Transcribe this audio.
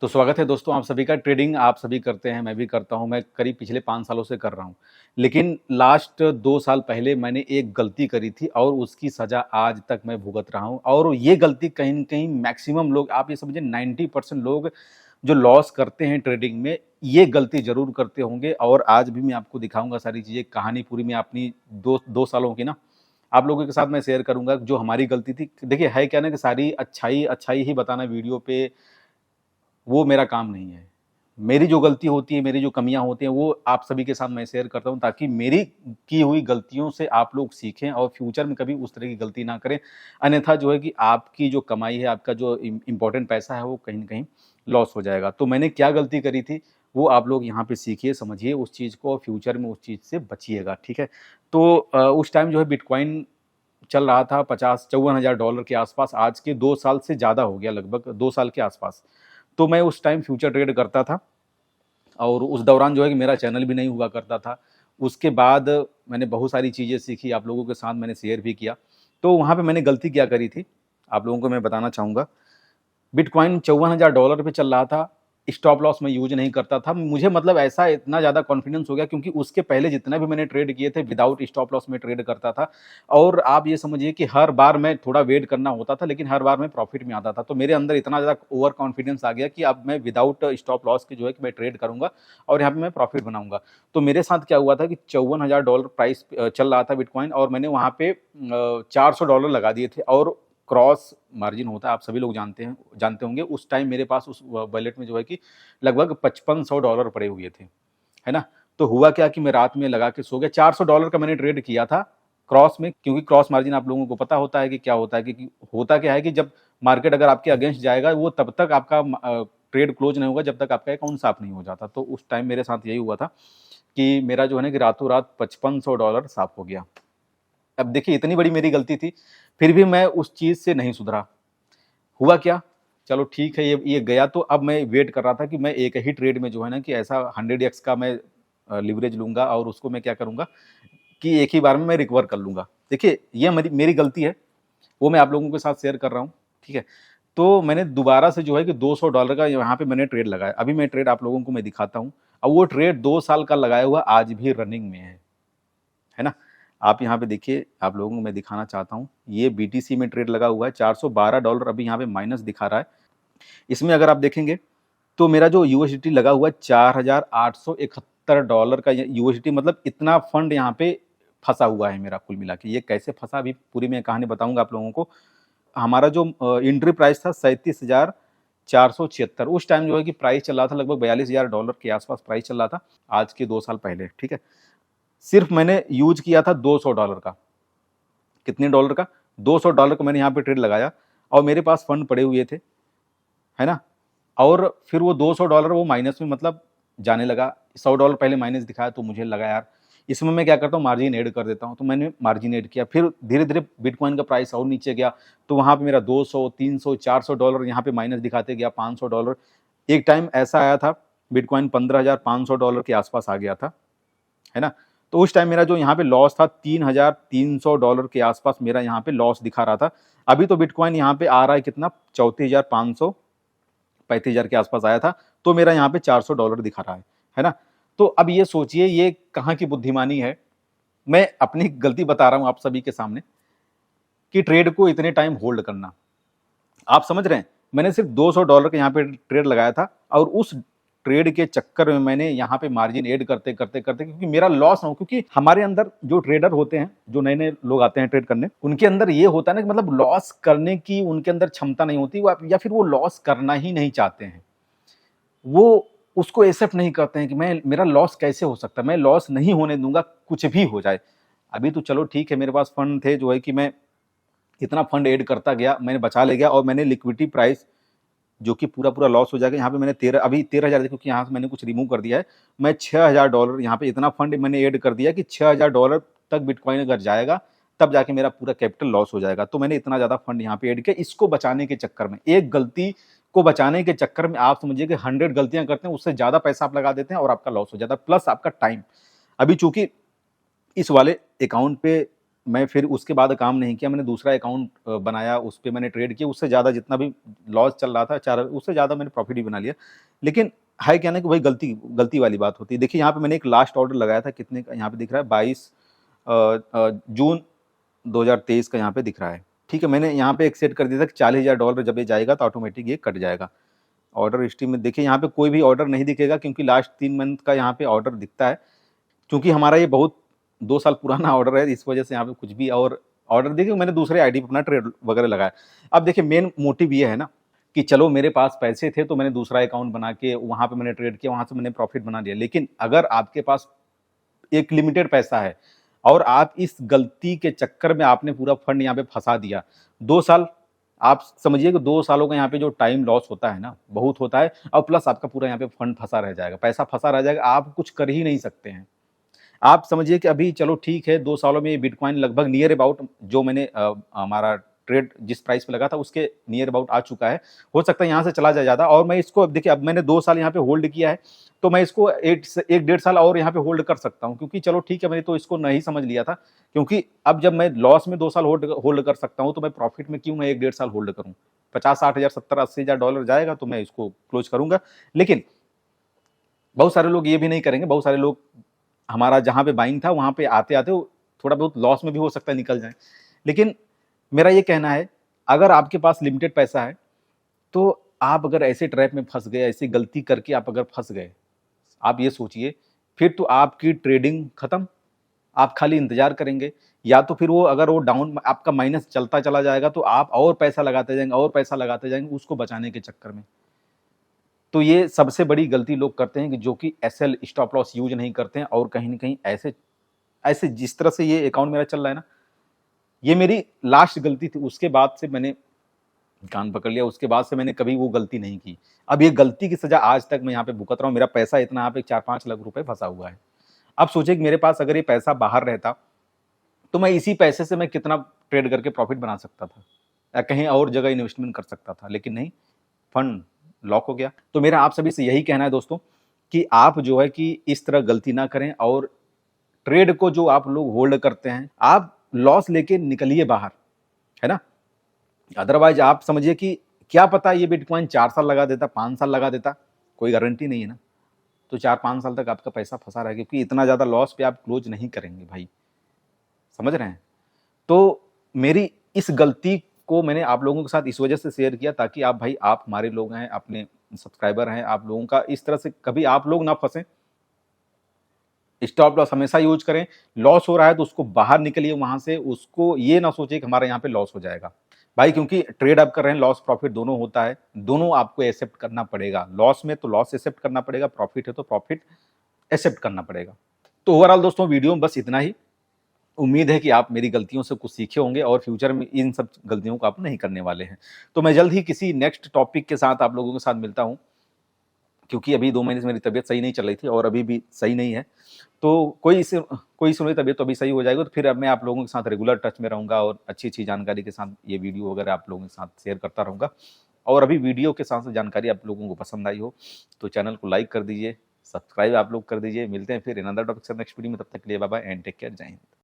तो स्वागत है दोस्तों आप सभी का। ट्रेडिंग आप सभी करते हैं, मैं भी करता हूं। मैं करीब पिछले 5 सालों से कर रहा हूं, लेकिन लास्ट 2 साल पहले मैंने एक गलती करी थी और उसकी सज़ा आज तक मैं भुगत रहा हूं। और ये गलती कहीं न कहीं मैक्सिमम लोग, आप ये समझिए 90% लोग जो लॉस करते हैं ट्रेडिंग में, ये गलती ज़रूर करते होंगे। और आज भी मैं आपको दिखाऊँगा सारी चीज़ें, कहानी पूरी मैं अपनी 2 सालों की ना आप लोगों के साथ मैं शेयर करूँगा, जो हमारी गलती थी। देखिए है क्या ना कि सारी अच्छाई ही बताना वीडियो पे वो मेरा काम नहीं है। मेरी जो गलती होती है, मेरी जो कमियाँ होती हैं, वो आप सभी के साथ मैं शेयर करता हूँ, ताकि मेरी की हुई गलतियों से आप लोग सीखें और फ्यूचर में कभी उस तरह की गलती ना करें। अन्यथा जो है कि आपकी जो कमाई है, आपका जो इम्पोर्टेंट पैसा है, वो कहीं न कहीं लॉस हो जाएगा। तो मैंने क्या गलती करी थी, वो आप लोग यहाँ पे सीखिए, समझिए उस चीज़ को और फ्यूचर में उस चीज़ से बचिएगा, ठीक है? तो उस टाइम जो है बिटकॉइन चल रहा था 50-54 हज़ार डॉलर के आसपास। आज के 2 साल से ज़्यादा हो गया, लगभग 2 साल के आसपास। तो मैं उस टाइम फ्यूचर ट्रेड करता था और उस दौरान जो है कि मेरा चैनल भी नहीं हुआ करता था। उसके बाद मैंने बहुत सारी चीज़ें सीखी, आप लोगों के साथ मैंने शेयर भी किया। तो वहाँ पे मैंने गलती क्या करी थी, आप लोगों को मैं बताना चाहूँगा। बिटकॉइन 54,000 डॉलर पे चल रहा था। स्टॉप लॉस मैं यूज़ नहीं करता था। मुझे मतलब ऐसा इतना ज़्यादा कॉन्फिडेंस हो गया, क्योंकि उसके पहले जितना भी मैंने ट्रेड किए थे विदाउट स्टॉप लॉस में ट्रेड करता था। और आप ये समझिए कि हर बार मैं थोड़ा वेट करना होता था, लेकिन हर बार मैं प्रॉफिट में आता था। तो मेरे अंदर इतना ज़्यादा ओवर कॉन्फिडेंस आ गया कि अब मैं विदाउट स्टॉप लॉस के जो है कि मैं ट्रेड करूँगा और यहाँ पे मैं प्रॉफिट बनाऊँगा। तो मेरे साथ क्या हुआ था कि 54,000 डॉलर प्राइस चल रहा था बिटकॉइन, और मैंने वहाँ पे $400 लगा दिए थे। और क्रॉस मार्जिन होता है, आप सभी लोग जानते होंगे। उस टाइम मेरे पास उस वॉलेट में जो है कि लगभग $5500 पड़े हुए थे, है ना? तो हुआ क्या कि मैं रात में लगा के सो गया। $400 का मैंने ट्रेड किया था क्रॉस में, क्योंकि क्रॉस मार्जिन आप लोगों को पता होता है कि क्या होता है। कि होता क्या है कि जब मार्केट अगर आपके अगेंस्ट जाएगा, वो तब तक आपका ट्रेड क्लोज नहीं होगा जब तक आपका अकाउंट साफ नहीं हो जाता। तो उस टाइम मेरे साथ यही हुआ था कि मेरा जो है ना कि रातों रात $5500 साफ हो गया। अब देखिए इतनी बड़ी मेरी गलती थी, फिर भी मैं उस चीज़ से नहीं सुधरा। हुआ क्या? चलो ठीक है, ये गया। तो अब मैं वेट कर रहा था कि मैं एक ही ट्रेड में जो है ना कि ऐसा 100x का मैं लिवरेज लूँगा और उसको मैं क्या करूँगा कि एक ही बार में मैं रिकवर कर लूँगा। देखिए, ये मेरी मेरी गलती है, वो मैं आप लोगों के साथ शेयर कर रहा हूँ, ठीक है? तो मैंने दोबारा से जो है कि $200 का यहाँ पे मैंने ट्रेड लगाया। अभी मैं ट्रेड आप लोगों को मैं दिखाता हूँ। अब वो ट्रेड 2 साल का लगाया हुआ आज भी रनिंग में है ना? आप यहाँ पे देखिए, आप लोगों को मैं दिखाना चाहता हूँ, ये बीटीसी में ट्रेड लगा हुआ है। $412 अभी यहाँ पे माइनस दिखा रहा है। इसमें अगर आप देखेंगे तो मेरा जो यूएसडीटी लगा हुआ है $4871 का यूएसडीटी, मतलब इतना फंड यहाँ पे फंसा हुआ है मेरा कुल मिला के। ये कैसे फंसा, अभी पूरी मैं कहानी बताऊंगा आप लोगों को। हमारा जो एंट्री प्राइस था 37,476, उस टाइम जो है कि प्राइस चल रहा था लगभग $42,000 के आसपास प्राइस चल रहा था, आज के 2 साल पहले, ठीक है? सिर्फ मैंने यूज किया था $200 का। कितने डॉलर का? $200 का मैंने यहाँ पे ट्रेड लगाया और मेरे पास फंड पड़े हुए थे, है ना? और फिर वो $200 वो माइनस में मतलब जाने लगा। $100 पहले माइनस दिखाया, तो मुझे लगा यार इसमें मैं क्या करता हूँ, मार्जिन ऐड कर देता हूँ। तो मैंने मार्जिन ऐड किया। फिर धीरे-धीरे बिटकॉइन का प्राइस और नीचे गया, तो वहाँ पे मेरा 200, 300, $400 यहाँ पे माइनस दिखाते गया, $500। एक टाइम ऐसा आया था बिटकॉइन $15,500 के आसपास आ गया था, है ना? तो उस टाइम मेरा जो यहाँ पे लॉस था $3,300 के आसपास मेरा यहाँ पे लॉस दिखा रहा था। अभी तो बिटकॉइन यहाँ पे आ रहा है कितना, 34,500, 35,000 के आसपास आया था। तो मेरा यहाँ पे $400 दिखा रहा है ना? तो अब ये सोचिए ये कहाँ की बुद्धिमानी है। मैं अपनी गलती बता रहा हूँ आप सभी के सामने कि ट्रेड को इतने टाइम होल्ड करना, आप समझ रहे हैं? मैंने सिर्फ $200 का यहाँ पे ट्रेड लगाया था, और उस ट्रेड के चक्कर में मैंने यहाँ पे मार्जिन ऐड करते करते करते, क्योंकि मेरा लॉस ना हो। क्योंकि हमारे अंदर जो ट्रेडर होते हैं, जो नए नए लोग आते हैं ट्रेड करने, उनके अंदर ये होता है ना कि मतलब लॉस करने की उनके अंदर क्षमता नहीं होती, वो या फिर वो लॉस करना ही नहीं चाहते हैं। वो उसको एक्सेप्ट नहीं करते हैं कि मैं, मेरा लॉस कैसे हो सकता है, मैं लॉस नहीं होने दूंगा, कुछ भी हो जाए। अभी तो चलो ठीक है, मेरे पास फंड थे जो है कि मैं इतना फंड ऐड करता गया, मैंने बचा ले गया, और मैंने लिक्विडिटी प्राइस जो कि पूरा पूरा लॉस हो जाएगा। यहाँ पे मैंने 13,000 देखो कि यहाँ से मैंने कुछ रिमूव कर दिया है। मैं $6,000 यहाँ पे इतना फंड मैंने ऐड कर दिया कि $6,000 तक बिटकॉइन अगर जाएगा, तब जाके मेरा पूरा कैपिटल लॉस हो जाएगा। तो मैंने इतना ज़्यादा फंड यहाँ पे ऐड किया। इसको बचाने के चक्कर में, एक गलती को बचाने के चक्कर में आप समझिए कि 100 गलतियां करते हैं, उससे ज़्यादा पैसा आप लगा देते हैं और आपका लॉस हो जाता है, प्लस आपका टाइम। अभी चूंकि इस वाले अकाउंट पे मैं फिर उसके बाद काम नहीं किया, मैंने दूसरा अकाउंट बनाया, उस पे मैंने ट्रेड किया, उससे ज़्यादा जितना भी लॉस चल रहा था 4 उससे ज़्यादा मैंने प्रॉफिट भी बना लिया। लेकिन है क्या ना कि वही गलती गलती वाली बात होती है। देखिए यहाँ पे मैंने एक लास्ट ऑर्डर लगाया था, कितने का यहाँ पे दिख रहा है 22 जून 2023 का यहाँ पे दिख रहा है। ठीक है, मैंने यहाँ पे एक सेट कर दिया था कि $40,000 जब ये जाएगा तो ऑटोमेटिक ये कट जाएगा। ऑर्डर हिस्ट्री में देखिए यहाँ पे कोई भी ऑर्डर नहीं दिखेगा, क्योंकि लास्ट 3 मंथ का यहाँ पे ऑर्डर दिखता है। क्योंकि हमारा ये बहुत 2 साल पुराना ऑर्डर है, इस वजह से यहाँ पे कुछ भी और ऑर्डर देखिए मैंने दूसरे आईडी पे अपना ट्रेड वगैरह लगाया। अब देखिए मेन मोटिव ये है ना कि चलो मेरे पास पैसे थे तो मैंने दूसरा अकाउंट बना के वहाँ पे मैंने ट्रेड किया, वहाँ से मैंने प्रॉफिट बना लिया। लेकिन अगर आपके पास एक लिमिटेड पैसा है और आप इस गलती के चक्कर में आपने पूरा फंड यहाँ पे फंसा दिया, 2 साल आप समझिए कि 2 सालों का यहाँ पे जो टाइम लॉस होता है ना, बहुत होता है, और प्लस आपका पूरा यहाँ पे फंड फंसा रह जाएगा, पैसा फंसा रह जाएगा, आप कुछ कर ही नहीं सकते हैं। आप समझिए कि अभी चलो ठीक है 2 सालों में ये बिटकॉइन लगभग नियर अबाउट जो मैंने हमारा ट्रेड जिस प्राइस पे लगा था उसके नियर अबाउट आ चुका है। हो सकता है यहाँ से चला जाए ज़्यादा, और मैं इसको अब देखिए अब मैंने 2 साल यहाँ पे होल्ड किया है, तो मैं इसको 1 डेढ़ साल और यहाँ पे होल्ड कर सकता हूँ, क्योंकि चलो ठीक है मैंने तो इसको नहीं समझ लिया था। क्योंकि अब जब मैं लॉस में 2 साल होल्ड कर सकता हूँ, तो मैं प्रॉफिट में क्यों मैं 1 डेढ़ साल होल्ड करूँ। 50-60 हज़ार 70-80 हज़ार डॉलर जाएगा तो मैं इसको क्लोज करूंगा। लेकिन बहुत सारे लोग ये भी नहीं करेंगे, बहुत सारे लोग हमारा जहाँ पे बाइंग था वहाँ पे आते-आते वो थोड़ा बहुत लॉस में भी हो सकता है निकल जाएँ। लेकिन मेरा ये कहना है, अगर आपके पास लिमिटेड पैसा है, तो आप अगर ऐसे ट्रैप में फँस गए, ऐसी गलती करके आप अगर फँस गए, आप ये सोचिए, फिर तो आपकी ट्रेडिंग खत्म, आप खाली इंतज़ार करेंगे, या तो फिर वो अगर वो डाउन आपका माइनस चलता चला जाएगा, तो आप और पैसा लगाते जाएँगे और पैसा लगाते जाएँगे उसको बचाने के चक्कर में। तो ये सबसे बड़ी गलती लोग करते हैं कि जो कि एसएल स्टॉप लॉस यूज़ नहीं करते हैं, और कहीं न कहीं ऐसे ऐसे जिस तरह से ये अकाउंट मेरा चल रहा है ना, ये मेरी लास्ट गलती थी, उसके बाद से मैंने कान पकड़ लिया, उसके बाद से मैंने कभी वो गलती नहीं की। अब ये गलती की सज़ा आज तक मैं यहाँ पे भुगत रहा हूँ, मेरा पैसा इतना यहाँ पे 4-5 लाख रुपए फँसा हुआ है। अब सोचिए कि मेरे पास अगर ये पैसा बाहर रहता, तो मैं इसी पैसे से मैं कितना ट्रेड करके प्रॉफ़िट बना सकता था, या कहीं और जगह इन्वेस्टमेंट कर सकता था, लेकिन नहीं, फंड लॉक हो गया। तो मेरा आप सभी से यही कहना है दोस्तों, कि आप जो है कि इस तरह गलती ना करें, और ट्रेड को जो आप लोग होल्ड करते हैं, आप लॉस लेके निकलिए बाहर, है ना? अदरवाइज़ आप समझिए कि क्या पता ये बिटकॉइन 4 साल लगा देता, 5 साल लगा देता, कोई गारंटी नहीं है ना। तो 4-5 साल तक आपका पैसा फँसा रहेगा, क्योंकि इतना ज़्यादा लॉस पे आप क्लोज़ नहीं करेंगे भाई, समझ रहे हैं? तो मेरी इस गलती को मैंने आप लोगों के साथ इस वजह से शेयर किया, ताकि आप भाई आप हमारे लोग हैं, अपने सब्सक्राइबर हैं, आप लोगों का इस तरह से कभी आप लोग ना फँसें। स्टॉप लॉस हमेशा यूज़ करें, लॉस हो रहा है तो उसको बाहर निकलिए वहाँ से, उसको ये ना सोचिए कि हमारे यहाँ पे लॉस हो जाएगा। भाई क्योंकि ट्रेड आप कर रहे हैं, लॉस प्रॉफिट दोनों होता है, दोनों आपको एक्सेप्ट करना पड़ेगा। लॉस में तो लॉस एक्सेप्ट करना पड़ेगा, प्रॉफिट है तो प्रॉफिट एक्सेप्ट करना पड़ेगा। तो ओवरऑल दोस्तों वीडियो में बस इतना ही। उम्मीद है कि आप मेरी गलतियों से कुछ सीखे होंगे और फ्यूचर में इन सब गलतियों को आप नहीं करने वाले हैं। तो मैं जल्द ही किसी नेक्स्ट टॉपिक के साथ आप लोगों के साथ मिलता हूँ, क्योंकि अभी 2 महीने से मेरी तबीयत सही नहीं चल रही थी और अभी भी सही नहीं है। तो कोई इश्यू नहीं, तबीयत तो अभी सही हो जाएगी, तो फिर अब मैं आप लोगों के साथ रेगुलर टच में रहूँगा और अच्छी-अच्छी जानकारी के साथ ये वीडियो वगैरह आप लोगों के साथ शेयर करता रहूँगा। और अभी वीडियो के साथ-साथ जानकारी आप लोगों को पसंद आई हो, तो चैनल को लाइक कर दीजिए, सब्सक्राइब आप लोग कर दीजिए। मिलते हैं फिर अनदर टॉपिक के साथ नेक्स्ट वीडियो में, तब तक के लिए bye bye and take care, जय हिंद।